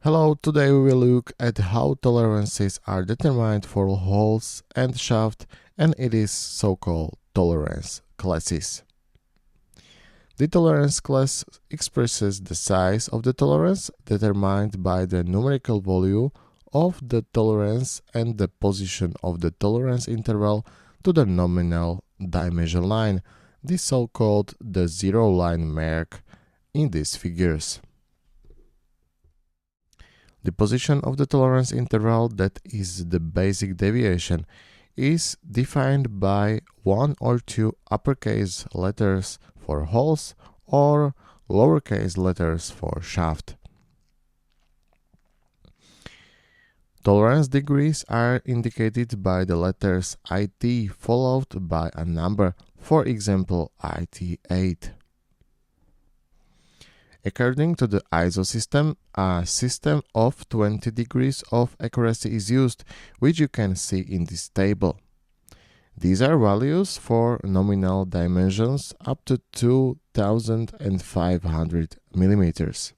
Hello, today we will look at how tolerances are determined for holes and shaft, and it is so-called tolerance classes. The tolerance class expresses the size of the tolerance determined by the numerical value of the tolerance and the position of the tolerance interval to the nominal dimension line, the so-called the zero line mark in these figures. The position of the tolerance interval, that is the basic deviation, is defined by one or two uppercase letters for holes or lowercase letters for shaft. Tolerance degrees are indicated by the letters IT followed by a number, for example IT8. According to the ISO system, a system of 20 degrees of accuracy is used, which you can see in this table. These are values for nominal dimensions up to 2500 millimeters.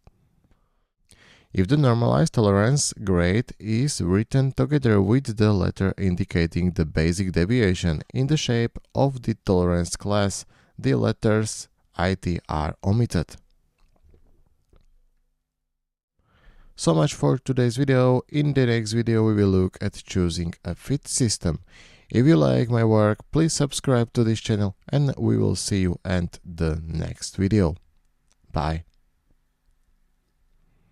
If the normalized tolerance grade is written together with the letter indicating the basic deviation in the shape of the tolerance class, the letters IT are omitted. So much for today's video. In the next video we will look at choosing a fit system. If you like my work, please subscribe to this channel and we will see you at the next video. Bye.